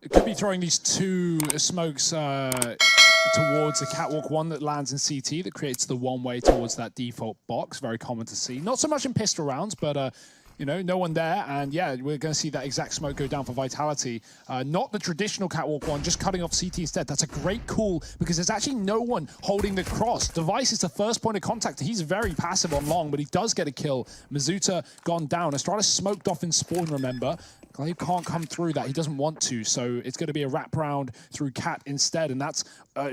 It could be throwing these two smokes towards the catwalk, one that lands in CT that creates the one-way towards that default box. Very common to see. Not so much in pistol rounds, but you know, no one there. And yeah, we're going to see that exact smoke go down for Vitality. Not the traditional catwalk one, just cutting off CT instead. That's a great call because there's actually no one holding the cross. Device is the first point of contact. He's very passive on long, but he does get a kill. Mizuta gone down. Astralis smoked off in spawn, remember. Glaive can't come through that. He doesn't want to, so it's going to be a wraparound through Cat instead, and that's,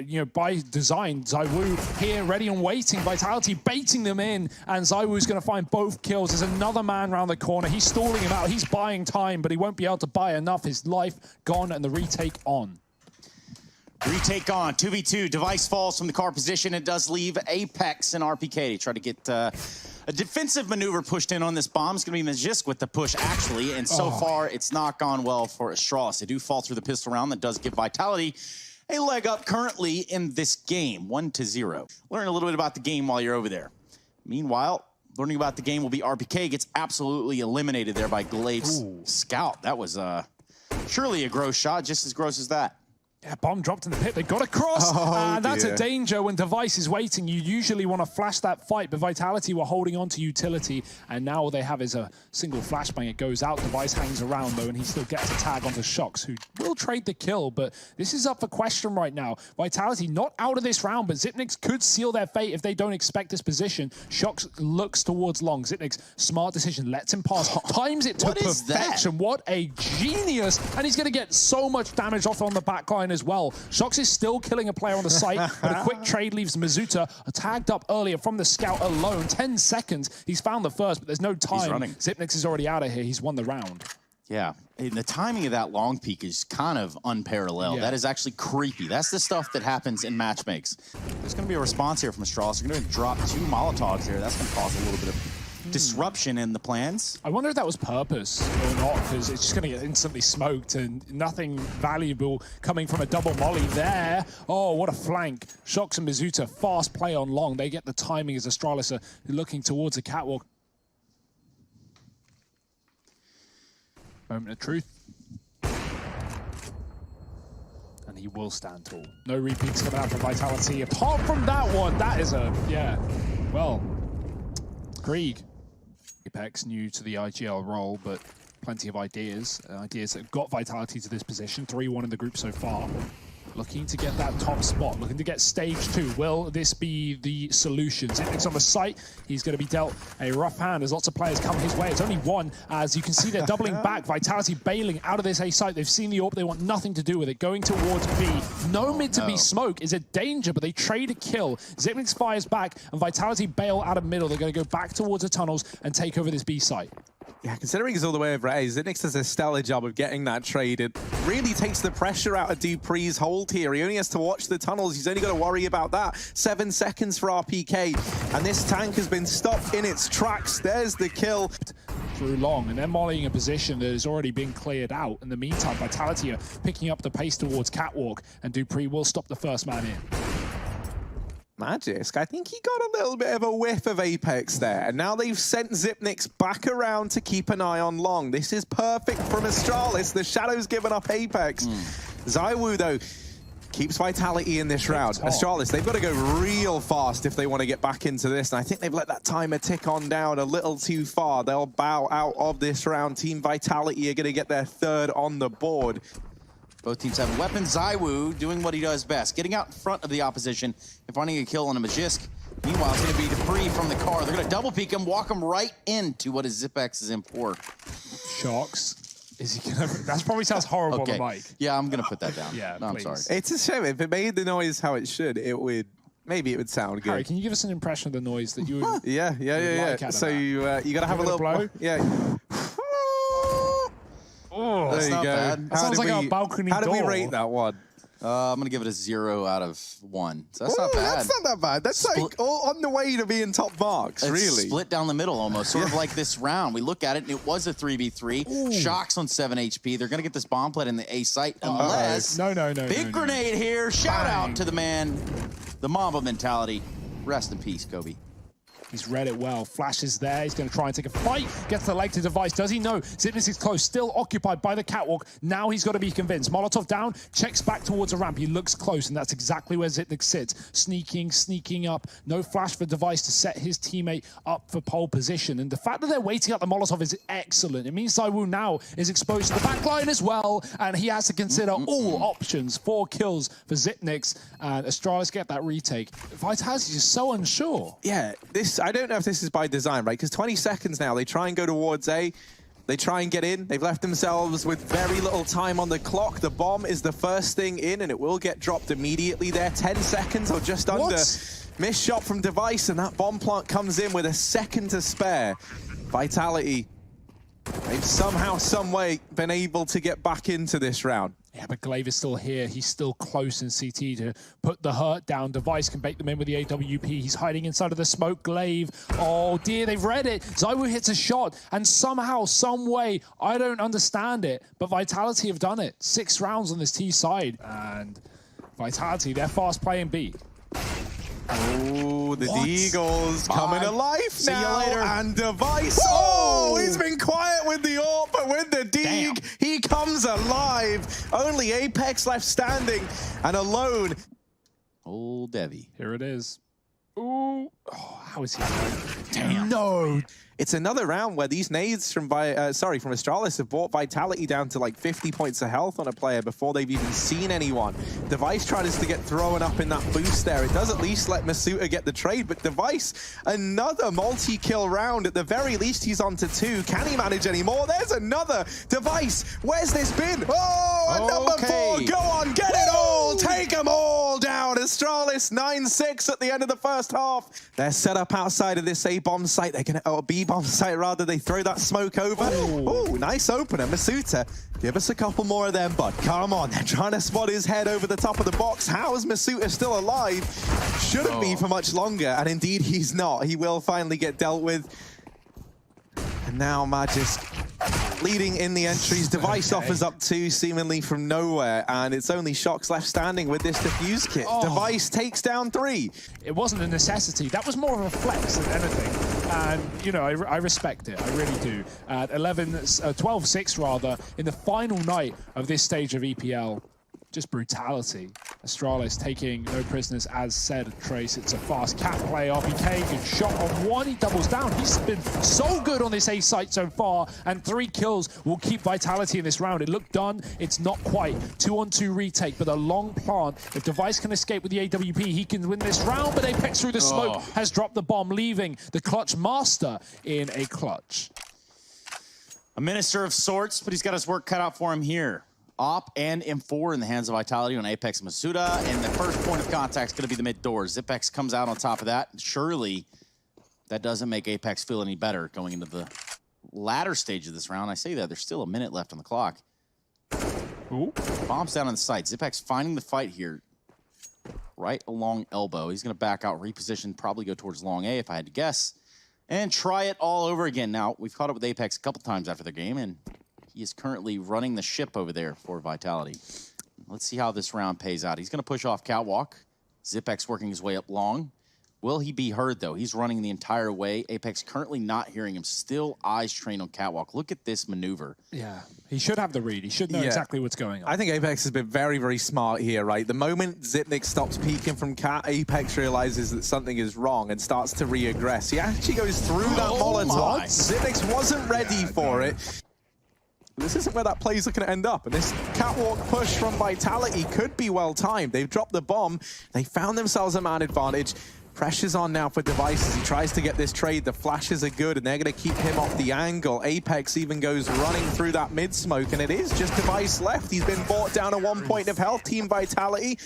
you know, by design. ZywOo here, ready and waiting. Vitality baiting them in, and ZywOo's going to find both kills. There's another man around the corner. He's stalling him out. He's buying time, but he won't be able to buy enough. His life gone, and the retake on. Retake on, 2v2, Device falls from the car position. It does leave Apex and RPK to try to get a defensive maneuver pushed in on this bomb. It's going to be Magisk with the push, actually, and so far it's not gone well for Astralis. They do fall through the pistol round. That does give Vitality a leg up currently in this game, 1-0. Learn a little bit about the game while you're over there. Meanwhile, learning about the game will be RPK gets absolutely eliminated there by Glaive's scout. That was surely a gross shot, just as gross as that. Yeah, bomb dropped in the pit. They got across, and that's a danger when Device is waiting. You usually want to flash that fight, but Vitality were holding on to utility, and now all they have is a single flashbang. It goes out. Device hangs around, though, and he still gets a tag onto Shox, who will trade the kill, but this is up for question right now. Vitality not out of this round, but Xyp9x could seal their fate if they don't expect this position. Shox looks towards long. Xyp9x, smart decision, lets him pass, times it to perfection. What a genius, and he's going to get so much damage off on the backline as well. Shox is still killing a player on the site, but a quick trade leaves Mizuta tagged up earlier from the scout alone. 10 seconds. He's found the first, but there's no time. He's running. Xyp9x is already out of here. He's won the round. Yeah, and the timing of that long peek is kind of unparalleled. Yeah. That is actually creepy. That's the stuff that happens in match makes. There's going to be a response here from Astralis. They're going to drop 2 Molotovs here. That's going to cause a little bit of disruption in the plans. I wonder if that was purpose or not, because it's just going to get instantly smoked and nothing valuable coming from a double molly there. Oh, what a flank. Shox and Mizuta, fast play on long. They get the timing as Astralis are looking towards a catwalk. Moment of truth. And he will stand tall. No repeats coming out from Vitality. Apart from that one, that is a, yeah, well, Krieg. Apex new to the IGL role, but plenty of ideas that got Vitality to this position. 3-1 in the group so far. Looking to get that top spot, looking to get stage 2. Will this be the solution? Xyp9x on the site. He's going to be dealt a rough hand as lots of players come his way. It's only one, as you can see they're doubling back. Vitality bailing out of this A site. They've seen the AWP, they want nothing to do with it. Going towards B. No mid to B smoke is a danger, but they trade a kill. Xyp9x fires back, and Vitality bail out of middle. They're going to go back towards the tunnels and take over this B site. Yeah, considering he's all the way over A, Xyp9x does a stellar job of getting that trade. It really takes the pressure out of dupree's hold here. He only has to watch the tunnels. He's only got to worry about that. 7 seconds for RPK, and this tank has been stopped in its tracks. There's the kill. Through long, and they're mollying a position that has already been cleared out. In the meantime, Vitality are picking up the pace towards catwalk, and dupree will stop the first man in. Magisk, I think he got a little bit of a whiff of Apex there, and now they've sent Xyp9x back around to keep an eye on long. This is perfect from Astralis. The Shadow's given up Apex. ZywOo, though, keeps Vitality in this round. Astralis, they've got to go real fast if they want to get back into this, and I think they've let that timer tick on down a little too far. They'll bow out of this round. Team Vitality are going to get their 3rd on the board. Both teams have weapons. ZywOo doing what he does best, getting out in front of the opposition and finding a kill on a Magisk. Meanwhile, it's going to be dupree from the car. They're going to double peek him, walk him right into what is Xyp9x's M4. Shox. Is he gonna? That probably sounds horrible on the mic. Yeah, I'm going to put that down. Yeah, no, I'm sorry. It's a shame. If it made the noise how it should, it would. Maybe it would sound good. Harry, can you give us an impression of the noise that you would? Yeah. Like so you got to have a little blow. Yeah. Oh, that's not bad. That sounds like a balcony door. How do we rate that one? I'm going to give it a 0 out of 1. So that's not bad. That's not that bad. That's like all on the way to being top marks, it's really. Split down the middle almost, sort of like this round. We look at it, and it was a 3v3. Shox on 7 HP. They're going to get this bomb plant in the A site unless... No. Big grenade here. Shout out to the man. The Mamba mentality. Rest in peace, Kobe. He's read it well. Flash is there. He's going to try and take a fight. Gets the leg to Device. Does he know? Xyp9x is close. Still occupied by the catwalk. Now he's got to be convinced. Molotov down. Checks back towards a ramp. He looks close, and that's exactly where Xyp9x sits. Sneaking up. No flash for Device to set his teammate up for pole position. And the fact that they're waiting up the Molotov is excellent. It means ZywOo now is exposed to the backline as well, and he has to consider all options. 4 kills for Xyp9x, and Astralis get that retake. Vitality is so unsure. Yeah, I don't know if this is by design, right? Because 20 seconds now, they try and go towards A. They try and get in. They've left themselves with very little time on the clock. The bomb is the first thing in, and it will get dropped immediately there. 10 seconds or just under. Missed shot from Device, and that bomb plant comes in with a second to spare. Vitality, they've somehow, some way been able to get back into this round. Yeah, but Glaive is still here. He's still close in CT to put the hurt down. Device can bait them in with the AWP. He's hiding inside of the smoke. Glaive, oh dear, they've read it. ZywOo hits a shot, and somehow, some way, I don't understand it, but Vitality have done it. 6 rounds on this T side, and Vitality, they're fast playing B. Oh, the Deagles coming alive now. See you later. And Device. Oh, he's been quiet with the AWP, but with the Deag, he comes alive. Only Apex left standing and alone. Old Devi. Here it is. Ooh. Oh, how is he? Damn. No. It's another round where these nades from Astralis have brought Vitality down to like 50 points of health on a player before they've even seen anyone. Device tries to get thrown up in that boost there. It does at least let Masuta get the trade, but Device, another multi-kill round. At the very least, he's on to 2. Can he manage any more? There's another. Device, where's this been? Oh, and number 4, go on, get it all, take them all down. Astralis 9-6 at the end of the first half. They're set up outside of this A-bomb site. They're gonna, or B-bomb site rather. They throw that smoke over. Oh, nice opener. Masuta, give us a couple more of them, bud. Come on, they're trying to spot his head over the top of the box. How is Masuta still alive? Shouldn't be for much longer, and indeed he's not. He will finally get dealt with. And now Magisk leading in the entries. Device offers up 2 seemingly from nowhere, and it's only Shox left standing with this defuse kit. Device takes down 3. It wasn't a necessity. That was more of a flex than anything. And, you know, I respect it. I really do. 12-6 rather, in the final night of this stage of EPL. Just brutality. Astralis taking no prisoners, as said, Trace. It's a fast cat play. RPK, good shot on 1. He doubles down. He's been so good on this A site so far, and 3 kills will keep Vitality in this round. It looked done. It's not quite. 2-on-2 retake, but a long plant. If Device can escape with the AWP, he can win this round, but Apex through the smoke has dropped the bomb, leaving the clutch master in a clutch. A minister of sorts, but he's got his work cut out for him here. Op and M4 in the hands of Vitality on Apex Masuta, and the first point of contact is going to be the mid door. Xyp9x comes out on top of that. Surely that doesn't make Apex feel any better going into the latter stage of this round. I say that, there's still a minute left on the clock. Ooh. Bombs down on the site. Xyp9x finding the fight here. Right along elbow. He's going to back out, reposition, probably go towards long A if I had to guess. And try it all over again. Now, we've caught up with Apex a couple times after their game, and he is currently running the ship over there for Vitality. Let's see how this round pays out. He's going to push off catwalk. Xyp9x working his way up long. Will he be heard, though? He's running the entire way. Apex currently not hearing him. Still eyes trained on catwalk. Look at this maneuver. Yeah, he should have the read. He should know exactly what's going on. I think Apex has been very, very smart here, right? The moment Xyp9x stops peeking from cat, Apex realizes that something is wrong and starts to re-aggress. He actually goes through that Molotov. Xyp9x wasn't ready for it. This isn't where that play's looking to end up, and this catwalk push from Vitality could be well timed. They've dropped the bomb. They found themselves a man advantage. Pressure's on now for Device as he tries to get this trade. The flashes are good, and they're going to keep him off the angle. Apex even goes running through that mid-smoke, and it is just Device left. He's been brought down to 1 point of health. Team Vitality,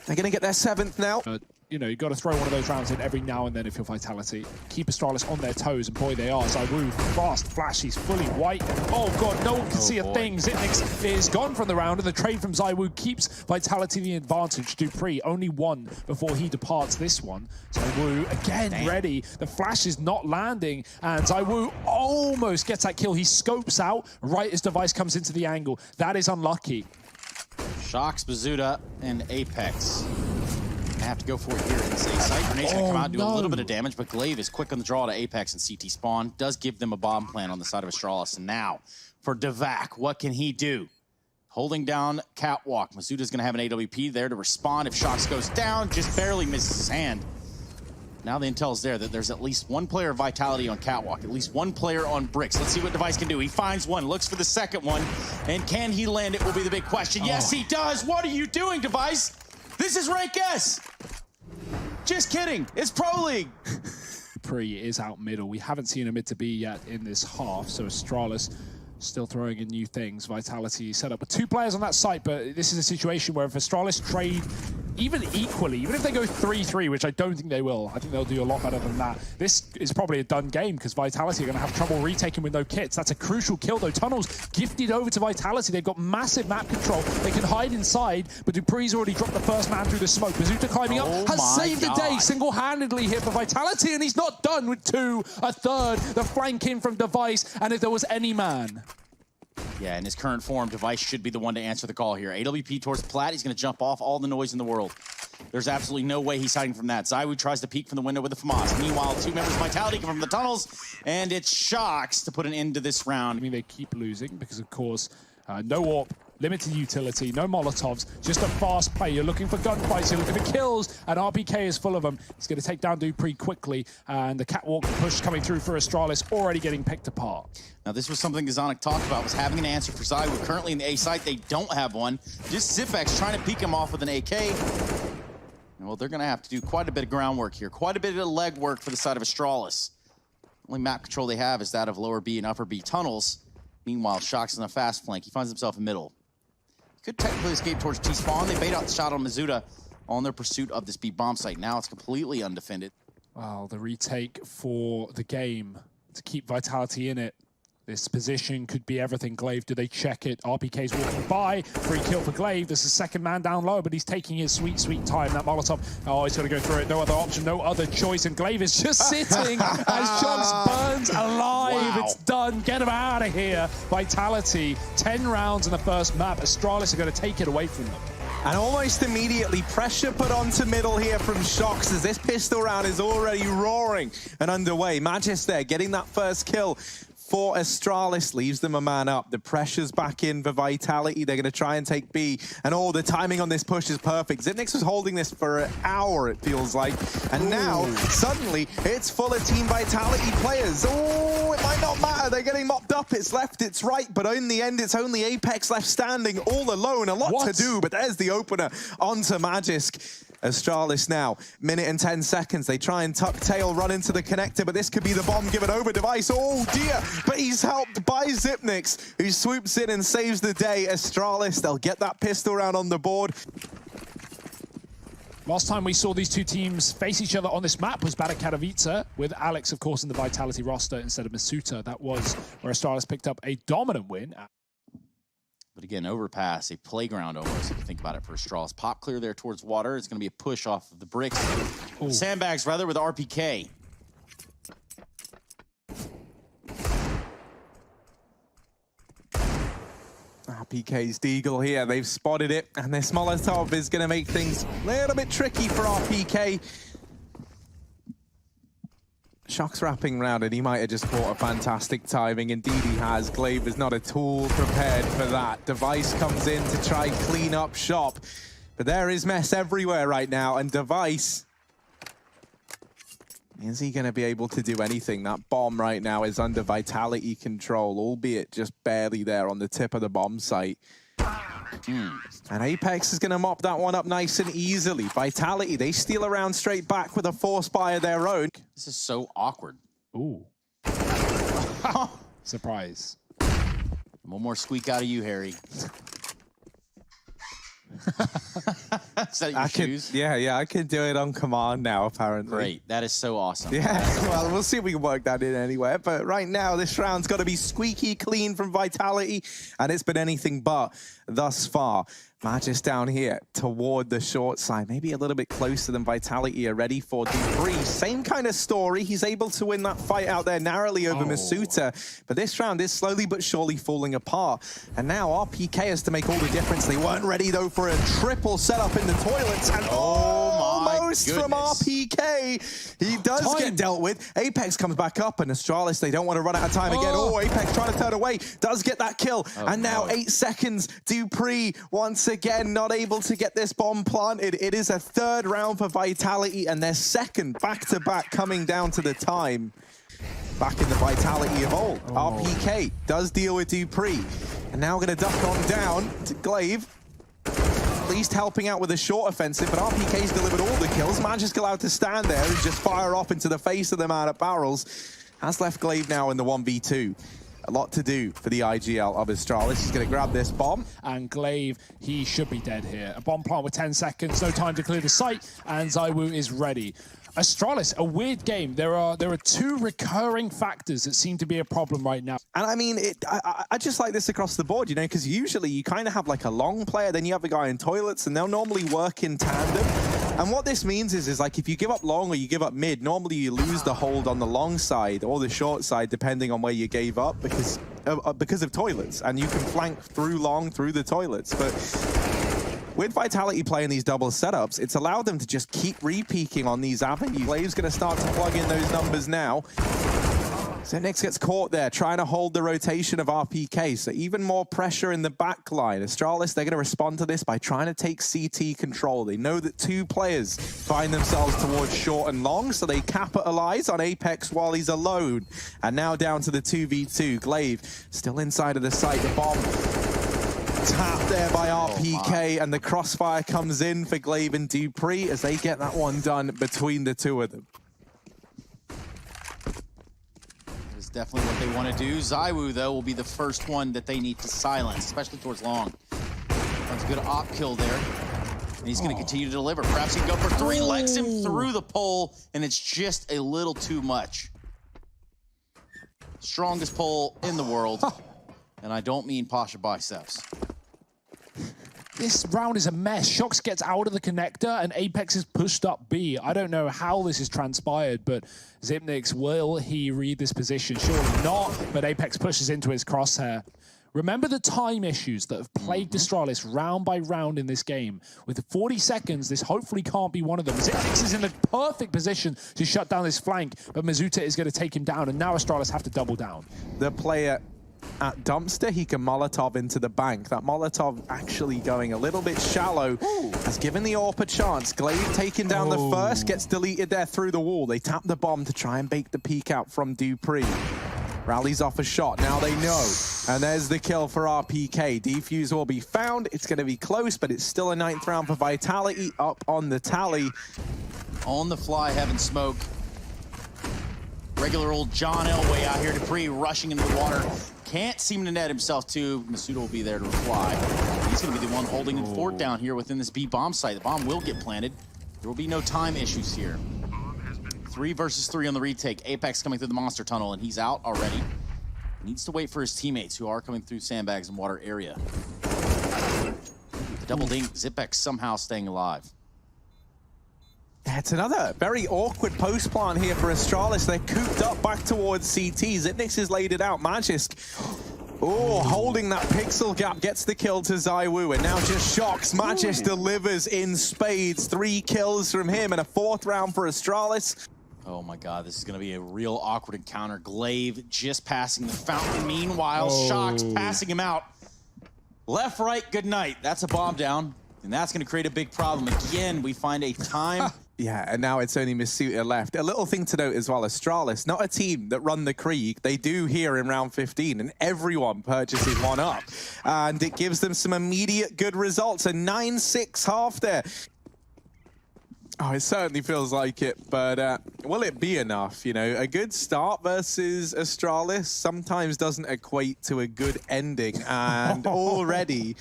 they're going to get their 7th now. You know, you've got to throw one of those rounds in every now and then if you're Vitality. Keep Astralis on their toes, and boy, they are. ZywOo, fast, flash, he's fully white. Oh, God, no one can see a thing. Xyp9x is gone from the round, and the trade from ZywOo keeps Vitality the advantage. Dupree, only 1 before he departs this one. ZywOo, again, ready. The flash is not landing, and ZywOo almost gets that kill. He scopes out right as Device comes into the angle. That is unlucky. Shox, Masuta, and Apex. have to go for it here in this A site. Grenade's gonna come out and do a little bit of damage, but Glaive is quick on the draw to Apex and CT spawn. Does give them a bomb plan on the side of Astralis. And now for Devac, what can he do? Holding down Catwalk. Mazuta's gonna have an AWP there to respond. If Shox goes down, just barely misses his hand. Now the intel is there that there's at least one player of Vitality on Catwalk, at least one player on Bricks. Let's see what Device can do. He finds one, looks for the second one, and can he land it will be the big question. Yes, he does. What are you doing, Device? This is rank S. Just kidding. It's Pro League. Pre is out middle. We haven't seen a mid to B yet in this half, so Astralis still throwing in new things. Vitality set up with 2 players on that site, but this is a situation where if Astralis trade even equally, even if they go 3-3, which I don't think they will, I think they'll do a lot better than that. This is probably a done game because Vitality are going to have trouble retaking with no kits. That's a crucial kill though. Tunnels gifted over to Vitality. They've got massive map control. They can hide inside, but Dupree's already dropped the first man through the smoke. Bazuta climbing up has saved the day single-handedly here for Vitality, and he's not done with 2, a third, the flank in from Device, and if there was any man. Yeah, in his current form, Device should be the one to answer the call here. AWP towards Plat. He's going to jump off, all the noise in the world. There's absolutely no way he's hiding from that. ZywOo tries to peek from the window with the FAMAS. Meanwhile, 2 members of Vitality come from the tunnels, and it's Shox to put an end to this round. I mean, they keep losing because, of course, no AWP, limited utility, no Molotovs, just a fast play. You're looking for gunfights, you're looking for kills, and RPK is full of them. He's going to take down Dupree quickly, and the Catwalk push coming through for Astralis already getting picked apart. Now, this was something Zonic talked about, was having an answer for ZywOo. Currently in the A site, they don't have one. Just Zipex trying to peek him off with an AK. Well, they're going to have to do quite a bit of groundwork here, quite a bit of leg work for the side of Astralis. Only map control they have is that of lower B and upper B tunnels. Meanwhile, Shox on a fast flank. He finds himself in middle. He could technically escape towards T-spawn. They bait out the shot on Mazuta on their pursuit of this B bomb site. Now it's completely undefended. Well, the retake for the game to keep Vitality in it. This position could be everything. Glaive, do they check it? RPK's walking by. Free kill for Glaive. This is second man down low, but he's taking his sweet, sweet time. That Molotov, oh, he's going to go through it. No other option, no other choice. And Glaive is just sitting as Shox burns alive. Wow. It's done. Get him out of here. Vitality, 10 rounds in the first map. Astralis are going to take it away from them. And almost immediately, pressure put onto middle here from Shox as this pistol round is already roaring and underway. Magis there getting that first kill for Astralis, leaves them a man up. The pressure's back in for Vitality. They're going to try and take B. And the timing on this push is perfect. Xyp9x was holding this for an hour, it feels like. And now, suddenly, it's full of Team Vitality players. Oh, it might not matter. They're getting mopped up. It's left, it's right. But in the end, it's only Apex left standing all alone. A lot to do, but there's the opener onto Magisk. Astralis now, minute and 10 seconds. They try and tuck tail, run into the connector, but this could be the bomb given over. Device, oh dear, but he's helped by Xyp9x, who swoops in and saves the day. Astralis, they'll get that pistol round on the board. Last time we saw these two teams face each other on this map was Batak Katowice, with Alex, of course, in the Vitality roster instead of Masuta. That was where Astralis picked up a dominant win. But again, overpass, a playground almost, if you think about it, for Astralis. Pop clear there towards water. It's going to be a push off of the bricks. Ooh. Sandbags, rather, with RPK. RPK's Deagle here. They've spotted it, and this Molotov is going to make things a little bit tricky for RPK. Shox wrapping round, and he might have just caught a fantastic timing. Indeed he has. Glaive is not at all prepared for that. Device comes in to try clean up shop. But there is mess everywhere right now, and Device, is he going to be able to do anything? That bomb right now is under Vitality control, albeit just barely there on the tip of the bomb site. And Apex is going to mop that one up nice and easily. Vitality, they steal around straight back with a force buy of their own. This is so awkward. Ooh. Surprise. One more squeak out of you, Harry. Is that your shoes? Yeah, I can do it on command now, apparently. Great, that is so awesome. Yeah, well, we'll see if we can work that in anywhere. But right now, this round's got to be squeaky clean from Vitality, and it's been anything but thus far. Magis down here toward the short side, maybe a little bit closer than Vitality are ready for Dupree. Same kind of story. He's able to win that fight out there narrowly over Masuta, but this round is slowly but surely falling apart. And now RPK has to make all the difference. They weren't ready though for a triple setup in the toilets, and oh my burst from RPK. He does get dealt with. Apex comes back up, and Astralis, they don't want to run out of time again. Oh, Apex trying to turn away, does get that kill. And now 8 seconds. Dupree, once again, not able to get this bomb planted. It is a third round for Vitality, and their second back-to-back coming down to the time. Back in the Vitality of old. RPK does deal with Dupree. And now going to duck on down to Glaive. At least helping out with a short offensive, but RPK's delivered all the kills. Magisk allowed to stand there and just fire off into the face of the man at barrels. Has left Glaive now in the 1v2. A lot to do for the IGL of Astralis. He's going to grab this bomb. And Glaive, he should be dead here. A bomb plant with 10 seconds, no time to clear the site, and ZywOo is ready. Astralis, a weird game. There are two recurring factors that seem to be a problem right now. And I mean, I just like this across the board, you know, because usually you kind of have like a long player, then you have a guy in toilets, and they'll normally work in tandem. And what this means is like if you give up long or you give up mid, normally you lose the hold on the long side or the short side, depending on where you gave up, because of toilets. And you can flank through long through the toilets. But with Vitality playing these double setups, it's allowed them to just keep re-peaking on these avenues. Glaive's going to start to plug in those numbers now. Xyp9x gets caught there, trying to hold the rotation of RPK, so even more pressure in the back line. Astralis, they're going to respond to this by trying to take CT control. They know that 2 players find themselves towards short and long, so they capitalize on Apex while he's alone. And now down to the 2v2. Glaive still inside of the site. The bomb tapped there by RPK, and the crossfire comes in for Glaive and Dupree as they get that one done between the two of them. It's definitely what they want to do. ZywOo, though, will be the first one that they need to silence, especially towards long. That's a good op kill there. And he's going to continue to deliver. Perhaps he can go for 3, legs him through the pole, and it's just a little too much. Strongest pole in the world, and I don't mean Pasha biceps. This round is a mess. Shox gets out of the connector and Apex is pushed up B. I don't know how this has transpired, but Xyp9x, will he read this position? Surely not, but Apex pushes into his crosshair. Remember the time issues that have plagued Astralis round by round in this game. With 40 seconds, this hopefully can't be one of them. Xyp9x is in the perfect position to shut down this flank, but Mizuta is going to take him down, and now Astralis have to double down. The player at Dumpster, he can Molotov into the bank. That Molotov actually going a little bit shallow. Has given the AWP a chance. Glaive taking down the first, gets deleted there through the wall. They tap the bomb to try and bake the peek out from Dupree. Rallies off a shot, now they know. And there's the kill for RPK. Defuse will be found. It's going to be close, but it's still a 9th round for Vitality up on the tally. On the fly, having smoke. Regular old John Elway out here. Dupree rushing into the water. Can't seem to net himself too. Masuda will be there to reply. He's going to be the one holding the fort down here within this B bomb site. The bomb will get planted. There will be no time issues here. 3 versus 3 on the retake. Apex coming through the monster tunnel, and he's out already. Needs to wait for his teammates who are coming through sandbags and water area. The double dink. Xyp9x somehow staying alive. It's another very awkward post plant here for Astralis. They're cooped up back towards CT. Xyp9x has laid it out. Magisk, holding that pixel gap, gets the kill to ZywOo, and now just Shox. Magisk delivers in spades. 3 kills from him, and a 4th round for Astralis. Oh my God, this is going to be a real awkward encounter. Glaive just passing the fountain. Meanwhile, Shox passing him out. Left, right, good night. That's a bomb down, and that's going to create a big problem. Again, we find a time. Yeah, and now it's only Masuta left. A little thing to note as well, Astralis, not a team that run the Krieg. They do here in round 15, and everyone purchases one up. And it gives them some immediate good results. A 9-6 half there. Oh, it certainly feels like it, but will it be enough? You know, a good start versus Astralis sometimes doesn't equate to a good ending, and already...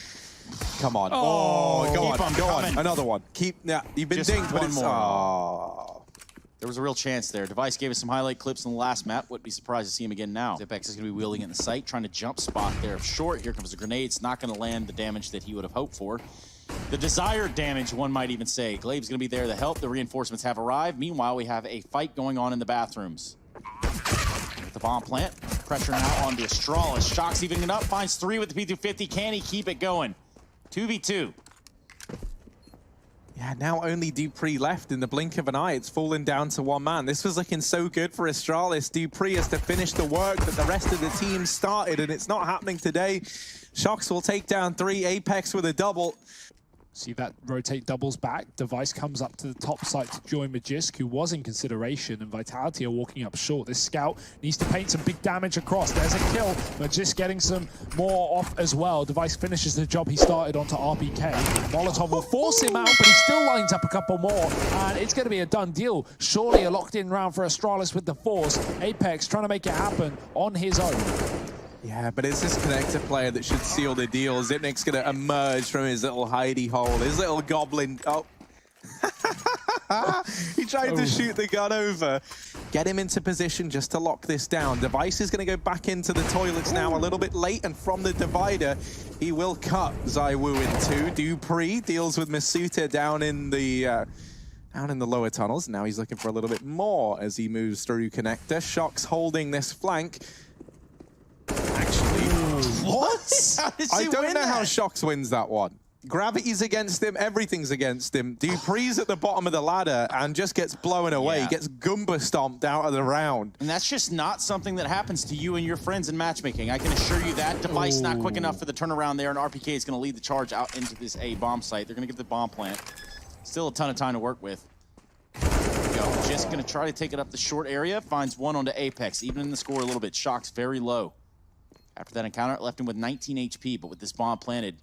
Come on. Go on. Another one. You've been dinged, but it's... There was a real chance there. Device gave us some highlight clips in the last map. Wouldn't be surprised to see him again now. Xyp9x is going to be wielding it in the site, trying to jump spot there. Short, here comes a grenade. It's not going to land the damage that he would have hoped for. The desired damage, one might even say. Glaive's going to be there to help. The reinforcements have arrived. Meanwhile, we have a fight going on in the bathrooms. With the bomb plant, pressure now onto Astralis. Shox evening it up, finds 3 with the P250. Can he keep it going? 2v2. Yeah, now only Dupree left in the blink of an eye. It's fallen down to one man. This was looking so good for Astralis. Dupree has to finish the work that the rest of the team started, and it's not happening today. Shox will take down 3, Apex with a double. See that rotate doubles back. Device comes up to the top site to join Magisk, who was in consideration, and Vitality are walking up short. This scout needs to paint some big damage across. There's a kill. Magisk getting some more off as well. Device finishes the job he started onto RPK. Molotov will force him out, but he still lines up a couple more, and it's going to be a done deal. Surely a locked-in round for Astralis with the Force. Apex trying to make it happen on his own. Yeah, but it's this connector player that should seal the deal. Zipnik's going to emerge from his little hidey hole, his little goblin. Oh. He tried to shoot the gun over. Get him into position just to lock this down. Device is going to go back into the toilets now a little bit late, and from the divider, he will cut ZywOo in 2. Dupree deals with Masuta down in the lower tunnels. Now he's looking for a little bit more as he moves through connector. Shox holding this flank. Actually, what? I don't know how Shox wins that one. Gravity's against him, everything's against him. Dupree's at the bottom of the ladder and just gets blown away, gets Goomba stomped out of the round. And that's just not something that happens to you and your friends in matchmaking. I can assure you that. Device not quick enough for the turnaround there, and RPK is going to lead the charge out into this A bomb site. They're going to get the bomb plant. Still a ton of time to work with. Just going to try to take it up the short area. Finds one onto Apex, even in the score a little bit. Shox very low. After that encounter, it left him with 19 HP, but with this bomb planted,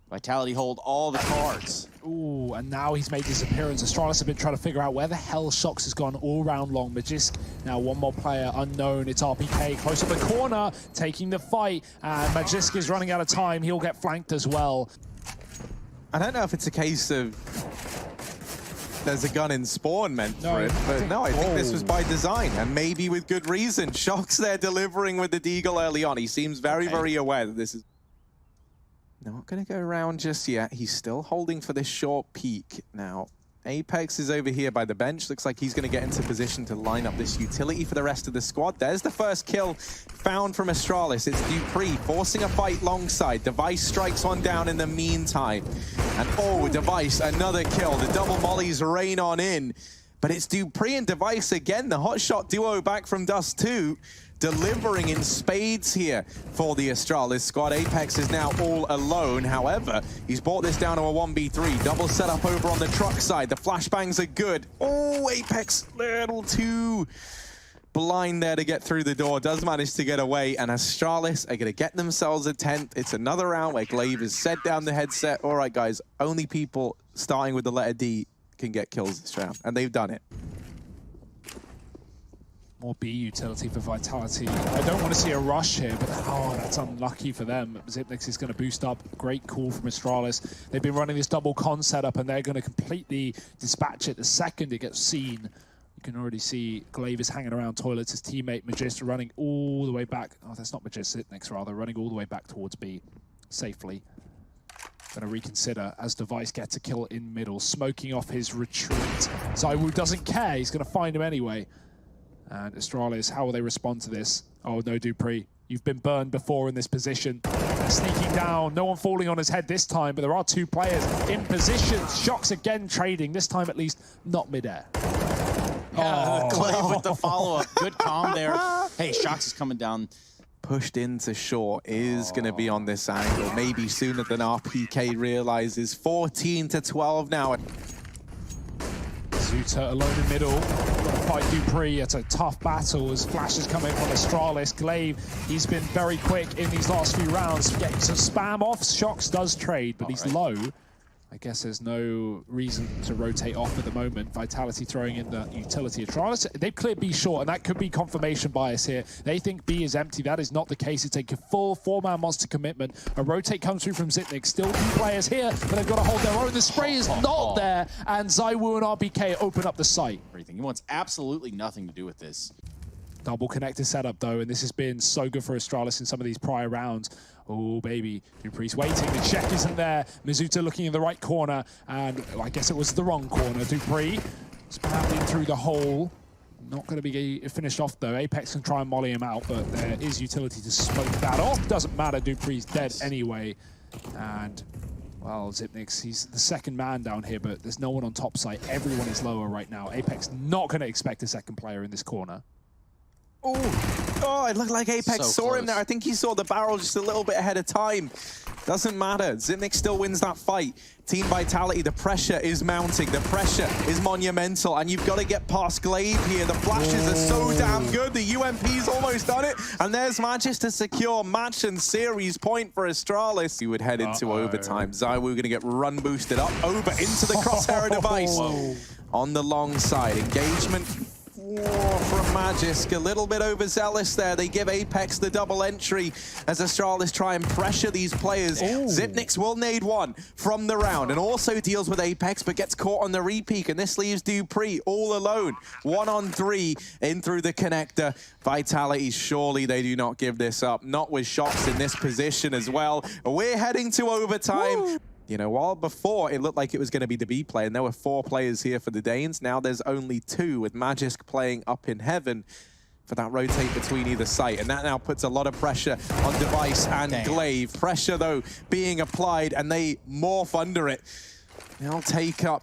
Vitality hold all the cards. Ooh, and now he's made his appearance. Astralis have been trying to figure out where the hell Shox has gone all round long. Magisk, now one more player unknown. It's RPK close on the corner, taking the fight. And Magisk is running out of time. He'll get flanked as well. I don't know if it's a case of there's a gun in spawn meant for it, but no, I think this was by design, and maybe with good reason. Shox there delivering with the deagle early on. He seems very, very aware that this is not going to go around just yet. He's still holding for this short peek now. Apex is over here by the bench. Looks like he's going to get into position to line up this utility for the rest of the squad. There's the first kill found from Astralis. It's Dupree forcing a fight long side. Device strikes one down in the meantime. And oh, Device, another kill. The double mollies rain on in. But it's Dupree and Device again, the hotshot duo back from Dust 2. Delivering in spades here for the Astralis squad. Apex is now all alone. However, he's brought this down to a 1v3. Double setup over on the truck side. The flashbangs are good. Oh, Apex, little too blind there to get through the door. Does manage to get away, and Astralis are going to get themselves a 10th. It's another round where Glaive has set down the headset. All right, guys, only people starting with the letter D can get kills this round, and they've done it. More B utility for Vitality. I don't want to see a rush here, but oh, that's unlucky for them. Zipnix is going to boost up. Great call from Astralis. They've been running this double con setup, and they're going to completely dispatch it the second it gets seen. You can already see Glaive is hanging around toilets. His teammate Magist running all the way back. Oh, that's not Magist, Zipnix rather, running all the way back towards B safely. Going to reconsider as Device gets a kill in middle, smoking off his retreat. ZywOo doesn't care. He's going to find him anyway. And Astralis, how will they respond to this? Oh no, Dupree, you've been burned before in this position. They're sneaking down, no one falling on his head this time, but there are 2 players in position. Shox again trading, this time at least not midair. Glaive with the follow-up. Good calm there. Hey, Shox is coming down. Pushed into short is going to be on this angle, maybe sooner than RPK realizes. 14 to 12 now. Zuta alone in middle. Got to fight Dupree. It's a tough battle as flashes come in from Astralis. Glaive, he's been very quick in these last few rounds, getting some spam off. Shox does trade, but he's low. I guess there's no reason to rotate off at the moment. Vitality throwing in the utility. Astralis, they've cleared B short, and that could be confirmation bias here. They think B is empty. That is not the case. It's a full 4-man monster commitment. A rotate comes through from Zipnik. Still 2 players here, but they've got to hold their own. The spray is not there, and ZywOo and RPK open up the site. He wants absolutely nothing to do with this. Double connector setup, though, and this has been so good for Astralis in some of these prior rounds. Oh, baby. Dupree's waiting. The check isn't there. Mizuta looking in the right corner, and I guess it was the wrong corner. Dupree spammed in through the hole. Not going to be finished off, though. Apex can try and molly him out, but there is utility to smoke that off. Doesn't matter. Dupree's dead anyway. And Well, Zipnix, he's the second man down here, but there's no one on top site. Everyone is lower right now. Apex not going to expect a second player in this corner. Oh, it looked like Apex saw him there. I think he saw the barrel just a little bit ahead of time. Doesn't matter. Zipnix still wins that fight. Team Vitality, the pressure is mounting. The pressure is monumental, and you've got to get past Glaive here. The flashes are so damn good. The UMP's almost done it, and there's Magis to secure match and series point for Astralis. He would head into overtime. ZywOo going to get run boosted up over into the crosshair device. On the long side, engagement from Magisk, a little bit overzealous there. They give Apex the double entry as Astralis try and pressure these players. Zipnix will nade one from the round and also deals with Apex, but gets caught on the repeak, and this leaves Dupree all alone. 1-on-3 in through the connector. Vitality, surely they do not give this up. Not with Shox in this position as well. We're heading to overtime. You know, while before it looked like it was going to be the B play, and there were 4 players here for the Danes, now there's only 2, with Magisk playing up in heaven for that rotate between either site. And that now puts a lot of pressure on Device and Glaive. Pressure, though, being applied, and they morph under it. They'll take up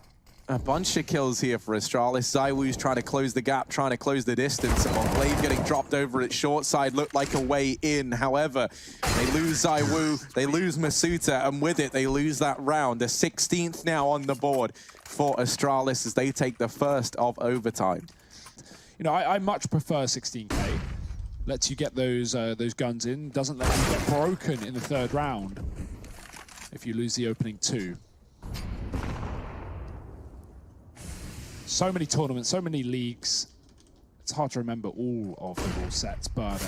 a bunch of kills here for Astralis. ZywOo's trying to close the gap, trying to close the distance. And while Glaive getting dropped over at short side looked like a way in. However, they lose ZywOo, they lose Masuta, and with it, they lose that round. The 16th now on the board for Astralis as they take the first of overtime. You know, I much prefer 16K. Lets you get those guns in. Doesn't let you get broken in the 3rd round if you lose the opening 2. So many tournaments, so many leagues. It's hard to remember all of the rule sets, but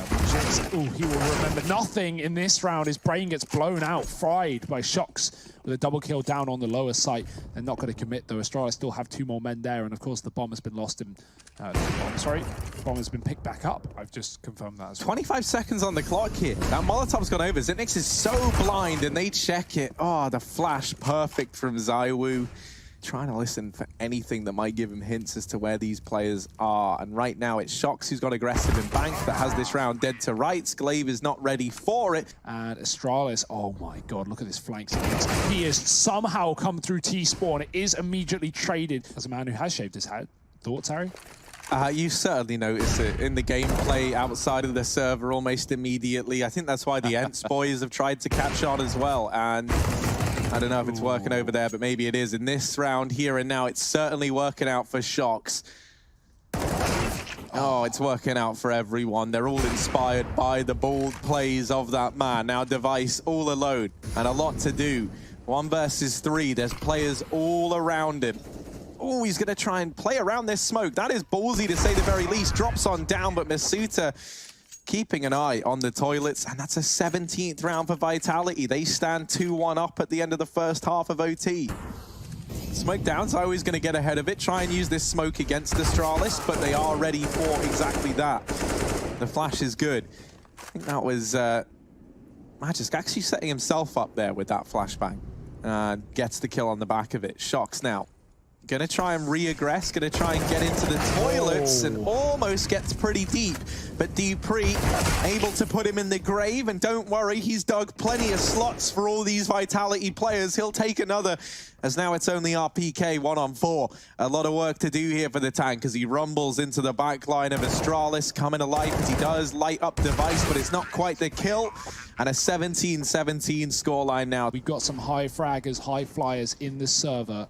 he will remember nothing in this round. His brain gets blown out, fried by Shox with a double kill down on the lower site. They're not going to commit, though. Astralis still have 2 more men there, and of course the bomb has been lost in... the bomb has been picked back up. I've just confirmed that as well. 25 seconds on the clock here. That Molotov's gone over. Zipnix is so blind, and they check it. Oh, the flash perfect from ZywOo. Trying to listen for anything that might give him hints as to where these players are. And right now it's Shox who's got aggressive in bank that has this round dead to rights. Glaive is not ready for it. And Astralis, oh my god, look at this flank. He has somehow come through T-spawn. It is immediately traded. As a man who has shaved his head. Thoughts, Harry? You certainly notice it in the gameplay outside of the server almost immediately. I think that's why the Ents boys have tried to catch on as well. And I don't know if it's working over there, but maybe it is. In this round here and now, it's certainly working out for Shox. Oh, it's working out for everyone. They're all inspired by the bold plays of that man. Now Device all alone and a lot to do. 1 versus 3. There's players all around him. Oh, he's going to try and play around this smoke. That is ballsy to say the very least. Drops on down, but Masuta keeping an eye on the toilets, and that's a 17th round for Vitality. They stand 2-1 up at the end of the first half of OT. Smoke down, so always going to get ahead of it, try and use this smoke against Astralis, but they are ready for exactly that. The flash is good. I think that was Magisk actually setting himself up there with that flashbang. Gets the kill on the back of it. Shox now. Gonna try and re-aggress, gonna try and get into the toilets and almost gets pretty deep. But Dupree able to put him in the grave, and don't worry, he's dug plenty of slots for all these Vitality players. He'll take another, as now it's only RPK 1-on-4. A lot of work to do here for the tank as he rumbles into the back line of Astralis, coming alive as he does light up Device, but it's not quite the kill. And a 17-17 scoreline now. We've got some high fraggers, high flyers in the server.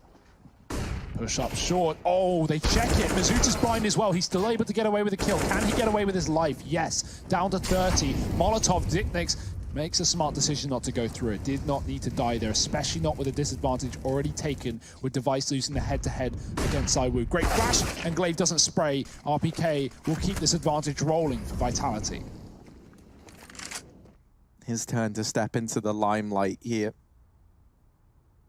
Push up short. Oh, they check it. Mazuta's blind as well. He's still able to get away with the kill. Can he get away with his life? Yes. Down to 30. Molotov, Zipnix makes a smart decision not to go through it. Did not need to die there, especially not with a disadvantage already taken with Device losing the head-to-head against ZywOo. Great flash, and Glaive doesn't spray. RPK will keep this advantage rolling for Vitality. His turn to step into the limelight here.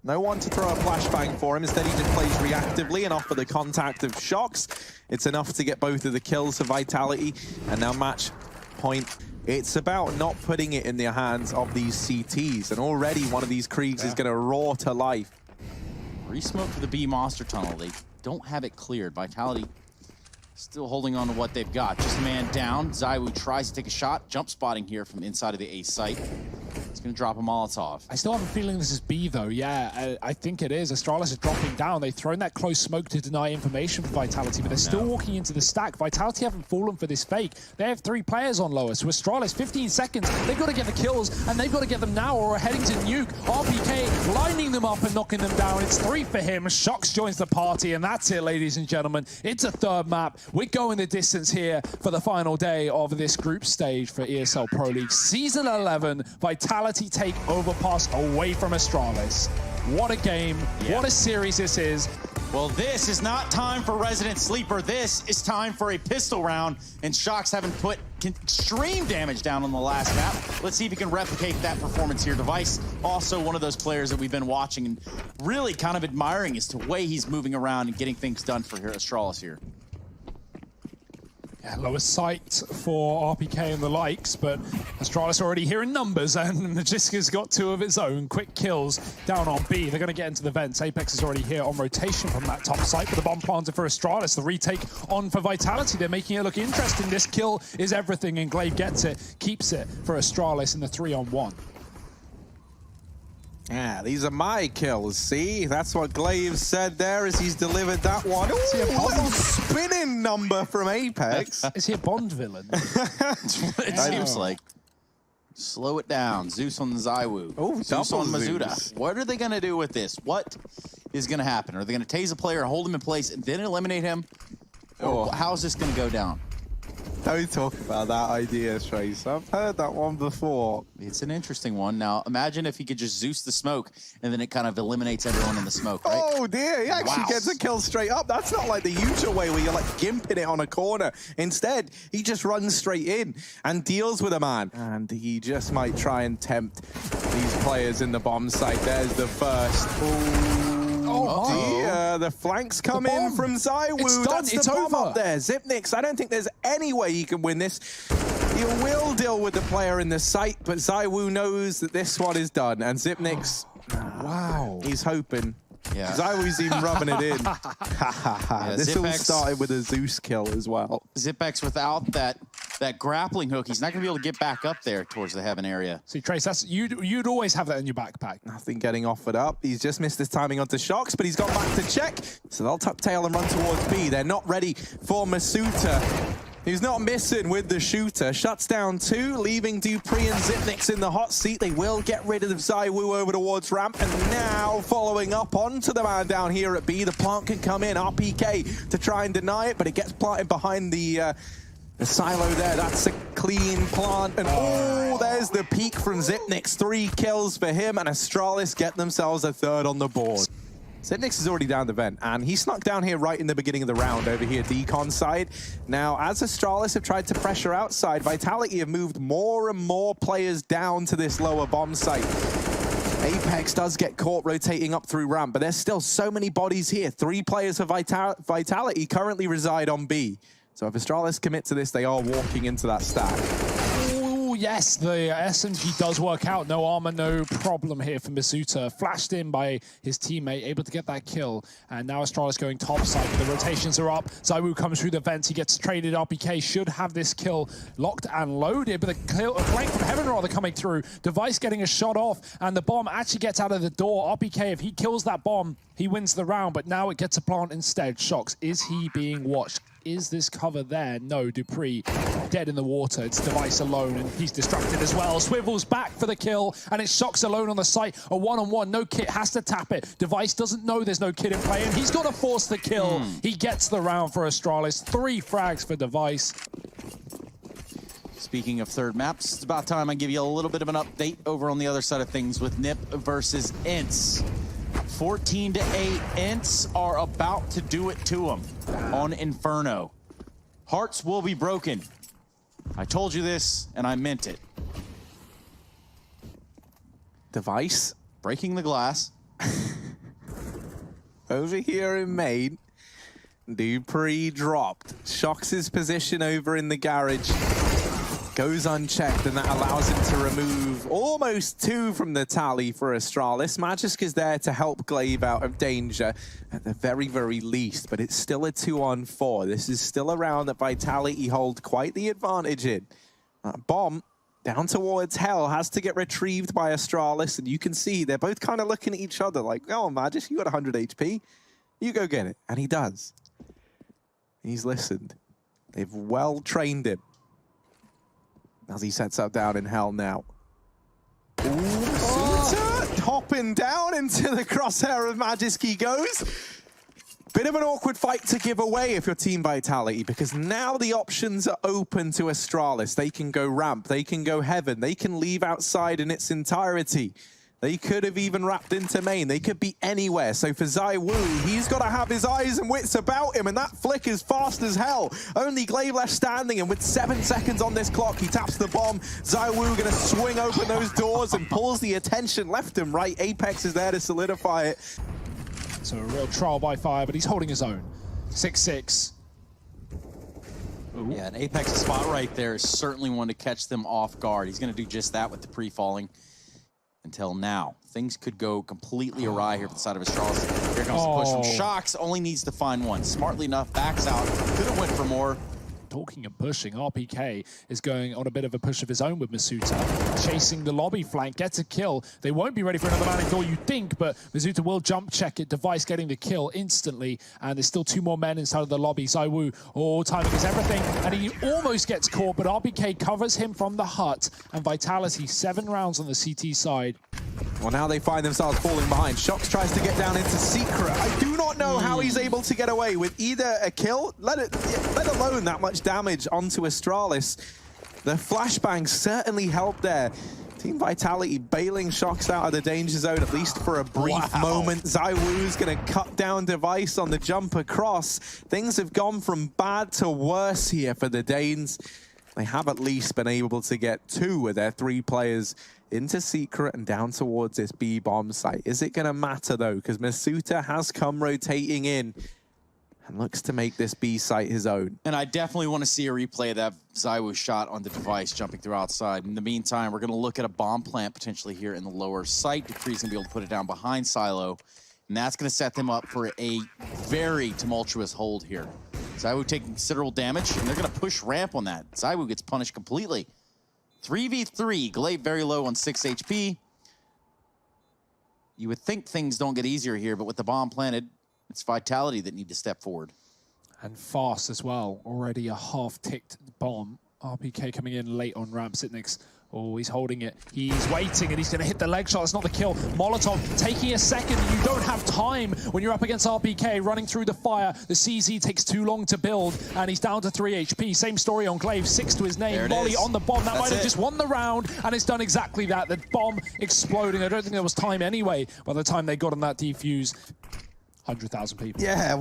No one to throw a flashbang for him. Instead, he just plays reactively, and off for the contact of Shox. It's enough to get both of the kills for Vitality. And now match point. It's about not putting it in the hands of these CTs. And already one of these Kriegs is going to roar to life. Re-smoke for the B monster tunnel. They don't have it cleared. Vitality still holding on to what they've got. Just a man down. ZywOo tries to take a shot. Jump spotting here from inside of the A site. It's going to drop a Molotov. I still have a feeling this is B, though. Yeah, I think it is. Astralis is dropping down. They've thrown that close smoke to deny information for Vitality, but they're still walking into the stack. Vitality haven't fallen for this fake. They have 3 players on lower, so Astralis, 15 seconds. They've got to get the kills, and they've got to get them now, or are heading to nuke. RPK lining them up and knocking them down. It's 3 for him. Shox joins the party, and that's it, ladies and gentlemen. It's a 3rd map. We're going the distance here for the final day of this group stage for ESL Pro League. Season 11, Vitality take overpass away from Astralis. What a game. What a series this is. Well, this is not time for Resident Sleeper. This is time for a pistol round, and Shox having put extreme damage down on the last map. Let's see if he can replicate that performance here. Device, also one of those players that we've been watching and really kind of admiring as to the way he's moving around and getting things done for Astralis here. Yeah, lowest sight for RPK and the likes, but Astralis already here in numbers, and Magiska's got 2 of its own. Quick kills down on B. They're going to get into the vents. Apex is already here on rotation from that top site, but the bomb planted for Astralis. The retake on for Vitality. They're making it look interesting. This kill is everything, and Glaive gets it, keeps it for Astralis in the 3-on-1. Yeah, these are my kills, see? That's what Glaive said there as he's delivered that one. Ooh, little spinning number from Apex. Is he a Bond villain? It seems like. Slow it down. Zeus on the Zywoo. Oh, Zeus on Mazuda. Zeus. What are they going to do with this? What is going to happen? Are they going to tase a player, hold him in place, and then eliminate him? Or how is this going to go down? Don't talk about that idea, Trace. I've heard that one before. It's an interesting one. Now, imagine if he could just Zeus the smoke, and then it kind of eliminates everyone in the smoke, right? Oh, dear. He actually gets a kill straight up. That's not like the usual way where you're like gimping it on a corner. Instead, he just runs straight in and deals with a man. And he just might try and tempt these players in the bomb site. There's the first. Ooh. Oh, dear. The flanks come in from Zywoo. It's done. That's It's the bomb over. up there. Xyp9x, I don't think there's any way he can win this. He will deal with the player in the site, but Zywoo knows that this one is done. And Xyp9x, Wow. he's hoping. Yeah. Zywoo's even rubbing it in. This all Xyp9x started with a Zeus kill as well. Xyp9x without that grappling hook, he's not going to be able to get back up there towards the heaven area. See, Trace, that's you'd always have that in your backpack. Nothing getting offered up. He's just missed his timing onto Shox, but he's got back to check. So they'll tuck tail and run towards B. They're not ready for Masuta. He's not missing with the shooter. Shuts down 2, leaving Dupree and Xyp9x in the hot seat. They will get rid of Zywoo over towards ramp. And now following up onto the man down here at B. The plant can come in. RPK to try and deny it, but it gets planted behind the silo there. That's a clean plant. And oh, there's the peak from Xyp9x. 3 kills for him, and Astralis get themselves a 3rd on the board. Xyp9x is already down the vent, and he snuck down here right in the beginning of the round over here, decon side. Now, as Astralis have tried to pressure outside, Vitality have moved more and more players down to this lower bomb site. Apex does get caught rotating up through ramp, but there's still so many bodies here. 3 players of Vitality currently reside on B. So if Astralis commit to this, they are walking into that stack. Yes, the SMG does work out. No armor, no problem here for Masuta. Flashed in by his teammate, able to get that kill. And now Astralis going top side. The rotations are up. Zywoo comes through the vents. He gets traded. RPK should have this kill locked and loaded. But the kill, a flank from heaven rather coming through. Device getting a shot off. And the bomb actually gets out of the door. RPK, if he kills that bomb, he wins the round. But now it gets a plant instead. Shox, is he being watched? Is this cover there? No, Dupree dead in the water. It's Device alone, and he's distracted as well. Swivels back for the kill, and it's Shox alone on the site. A one-on-one, no kit, has to tap it. Device doesn't know there's no kit in play, and he's got to force the kill. He gets the round for Astralis. 3 frags for Device. Speaking of 3rd maps, it's about time I give you a little bit of an update over on the other side of things with NIP versus Ints. 14-8, Ints are about to do it to them on Inferno. Hearts will be broken. I told you this, and I meant it. Device. Breaking the glass. Over here in main, Dupree dropped. Shocks his position over in the garage. Goes unchecked, and that allows him to remove almost 2 from the tally for Astralis. Magisk is there to help Glaive out of danger at the very, very least, but it's still a 2-on-4. This is still a round that Vitality hold quite the advantage in. Bomb Down towards Hell, has to get retrieved by Astralis, and you can see they're both kind of looking at each other like, oh, Magis, you got 100 HP. You go get it. And he does. He's listened. They've well trained him. As he sets up down in Hell now. Suta hopping down into the crosshair of Magis he goes. Bit of an awkward fight to give away if you're Team Vitality, because now the options are open to Astralis. They can go ramp, they can go heaven, they can leave outside in its entirety. They could have even wrapped into main. They could be anywhere. So for ZywOo, he's got to have his eyes and wits about him, and that flick is fast as hell. Only Glaive left standing, and with 7 seconds on this clock, he taps the bomb. ZywOo going to swing open those doors and pulls the attention left and right. Apex is there to solidify it. So a real trial by fire, but he's holding his own. 6-6. Yeah, and Apex's spot right there is certainly one to catch them off guard. He's going to do just that with the pre-falling. Until now, things could go completely awry here for the side of Astralis. Here comes the push from Shox, only needs to find one. Smartly enough, backs out, could have went for more. Talking and pushing, RPK is going on a bit of a push of his own with Masuta, chasing the lobby flank, gets a kill. They won't be ready for another landing door, you think, but Masuta will jump check it, Device getting the kill instantly, and there's still 2 more men inside of the lobby. ZywOo, timing is everything, and he almost gets caught, but RPK covers him from the hut, and Vitality, 7 rounds on the CT side. Well, now they find themselves falling behind. Shox tries to get down into Secret. I do not know how he's able to get away with either a kill, let alone that much damage onto Astralis. The flashbang certainly helped there. Team Vitality bailing Shox out of the danger zone, at least for a brief moment. ZywOo's going to cut down Device on the jump across. Things have gone from bad to worse here for the Danes. They have at least been able to get 2 of their 3 players into Secret and down towards this B-bomb site. Is it going to matter, though? Because Masuta has come rotating in and looks to make this B site his own. And I definitely want to see a replay of that ZywOo shot on the Device jumping through outside. In the meantime, we're going to look at a bomb plant potentially here in the lower site. Dupree's going to be able to put it down behind Silo, and that's going to set them up for a very tumultuous hold here. ZywOo taking considerable damage, and they're going to push ramp on that. ZywOo gets punished completely. 3v3, Glaive very low on 6 HP. You would think things don't get easier here, but with the bomb planted, it's Vitality that need to step forward. And fast as well. Already a half-ticked bomb. RPK coming in late on ramp. Sitnix, oh, he's holding it. He's waiting, and he's going to hit the leg shot. It's not the kill. Molotov taking a second. You don't have time when you're up against RPK running through the fire. The CZ takes too long to build, and he's down to 3 HP. Same story on Glaive, 6 to his name. Molly on the bomb. That might have just won the round, and it's done exactly that. The bomb exploding. I don't think there was time anyway by the time they got on that defuse. 100,000 people. Yeah.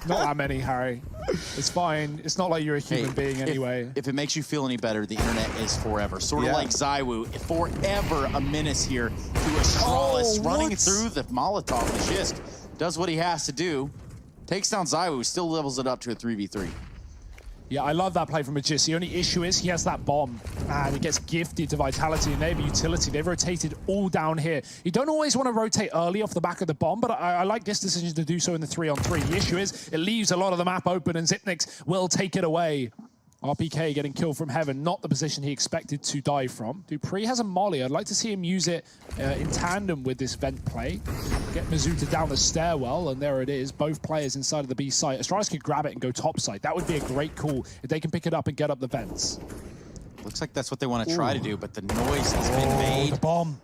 Not that many, Harry. It's fine. It's not like you're a human being anyway. If it makes you feel any better, the internet is forever. Sort of like ZywOo, forever a menace here to Astralis, running through the Molotov. Just does what he has to do. Takes down ZywOo, still levels it up to a 3v3. Yeah, I love that play from Magis. The only issue is he has that bomb, and it gets gifted to Vitality, and they have utility. They've rotated all down here. You don't always want to rotate early off the back of the bomb, but I like this decision to do so in the 3-on-3. The issue is it leaves a lot of the map open, and Zipnix will take it away. RPK getting killed from heaven, not the position he expected to die from. Dupree has a molly. I'd like to see him use it in tandem with this vent play. Get Masuta down the stairwell, and there it is. Both players inside of the B site. Astralis could grab it and go top side. That would be a great call if they can pick it up and get up the vents. Looks like that's what they want to try to do, but the noise has been made. The bomb.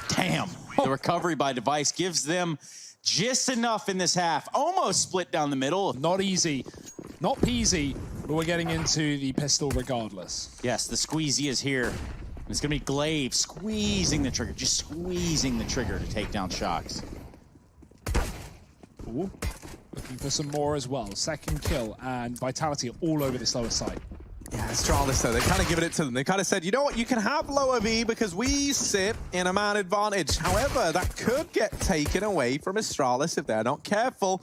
Damn. The recovery by Device gives them just enough in this half. Almost split down the middle. Not easy. Not peasy, but we're getting into the pistol regardless. Yes, the squeezy is here. And it's going to be Glaive squeezing the trigger, just squeezing the trigger to take down Shox. Ooh. Looking for some more as well. Second kill, and Vitality all over this lower side. Yeah, Astralis, though, they kind of given it to them. They kind of said, you know what, you can have lower V because we sit in a man advantage. However, that could get taken away from Astralis if they're not careful.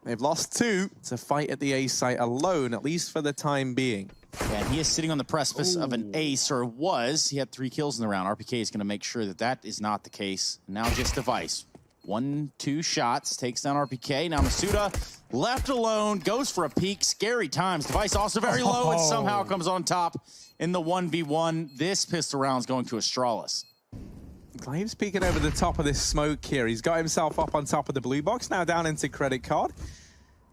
They've lost 2 to fight at the A site alone, at least for the time being. Yeah, and he is sitting on the precipice of an ace, or was. He had 3 kills in the round. RPK is going to make sure that that is not the case. Now just Device. 1-2 shots, takes down RPK. Now Masuda left alone, goes for a peek. Scary times. Device also very low and somehow comes on top in the 1v1. This pistol round's going to Astralis. Glaive's peeking over the top of this smoke here. He's got himself up on top of the blue box, now down into credit card.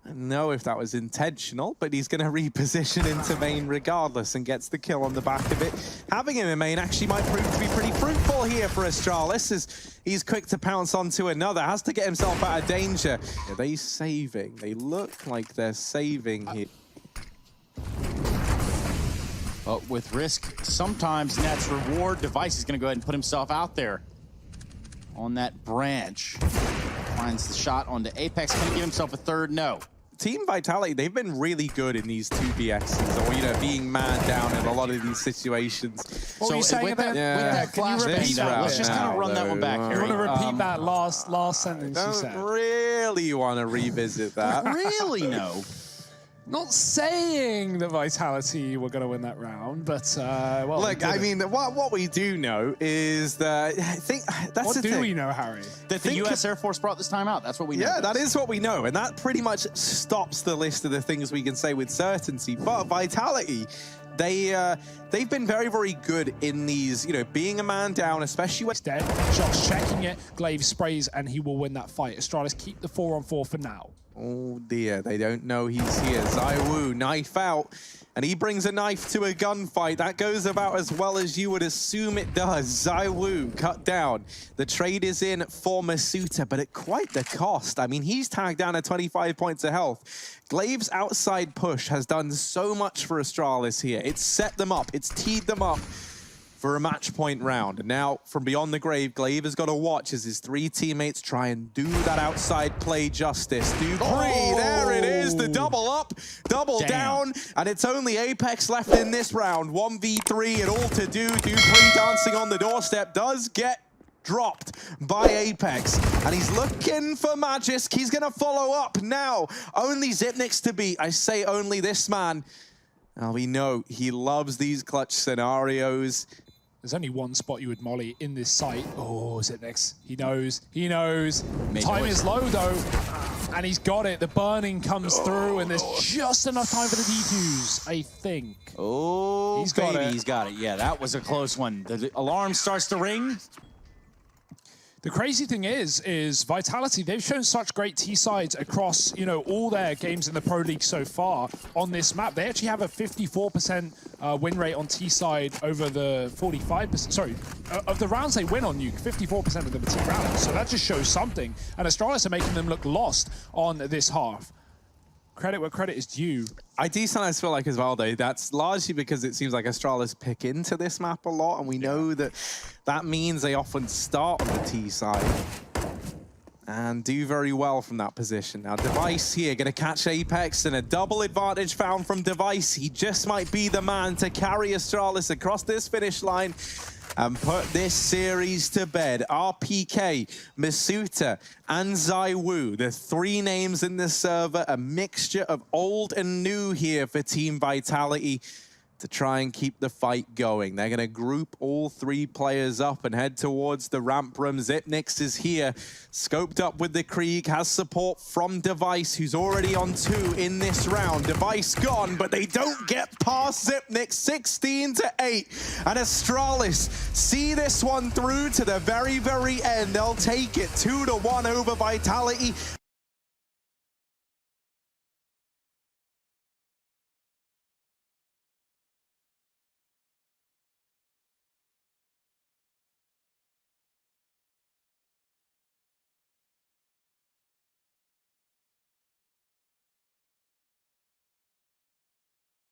I don't know if that was intentional, but he's going to reposition into main regardless and gets the kill on the back of it. Having him in main actually might prove to be pretty fruitful here for Astralis, as he's quick to pounce onto another. Has to get himself out of danger. Are they saving? They look like they're saving here. But with risk, sometimes that's reward. Device is going to go ahead and put himself out there on that branch. Finds the shot onto Apex. Can he give himself a third? No. Team Vitality, they've been really good in these 2BXs, or, you know, being man down in a lot of these situations. What were you saying with about that can you flash repeat that? let's just kind of run that one back, You Harry. want to repeat that last sentence you Don't said? really want to revisit that. Really, no. Not saying that Vitality were going to win that round, but well. Look, I mean, what we do know is that I think that's what the do thing. we know, Harry? That the U.S. Air Force brought this time out. That's what we know. Yeah, that is what we know, and that pretty much stops the list of the things we can say with certainty. But Vitality, they've been very, very good in these, you know, being a man down, especially when It's dead. Shots checking it. Glaive sprays, and he will win that fight. Astralis keep the 4-on-4 for now. Oh dear, they don't know he's here. ZywOo, knife out, and he brings a knife to a gunfight. That goes about as well as you would assume it does. ZywOo cut down. The trade is in for Masuda, but at quite the cost. I mean, he's tagged down at 25 points of health. Glaive's outside push has done so much for Astralis here. It's set them up. It's teed them up for a match point round. And now, from beyond the grave, Glaive has got to watch as his three teammates try and do that outside play justice. Dupree, there it is, the double up, double down, and it's only Apex left in this round. 1v3 and all to do. Dupree dancing on the doorstep does get dropped by Apex, and he's looking for Magisk. He's gonna follow up now. Only Xyp9x to beat. I say only this man. Now we know he loves these clutch scenarios. There's only one spot you would molly in this site. Oh, Xyp9x. He knows. He knows. Time is low, though. And he's got it. The burning comes through, and there's just enough time for the defuse, I think. Oh, he's got it. He's got it. Yeah, that was a close one. The alarm starts to ring. The crazy thing is Vitality, they've shown such great T-sides across, you know, all their games in the Pro League so far on this map. They actually have a 54% win rate on T-side over the 45%, sorry, of the rounds they win on Nuke, 54% of them are T-rounds. So that just shows something. And Astralis are making them look lost on this half. Credit where credit is due. I do sometimes feel like as well, though, that's largely because it seems like Astralis pick into this map a lot, and we know that that means they often start on the T side and do very well from that position. Now, Device here going to catch Apex, and a double advantage found from Device. He just might be the man to carry Astralis across this finish line and put this series to bed. RPK, Masuda, and ZywOo, the three names in this server, a mixture of old and new here for Team Vitality to try and keep the fight going. They're going to group all three players up and head towards the ramp room. Xyp9x is here, scoped up with the Krieg, has support from Device, who's already on 2 in this round. Device gone, but they don't get past Xyp9x, 16-8. And Astralis see this one through to the very, very end. They'll take it 2-1 over Vitality.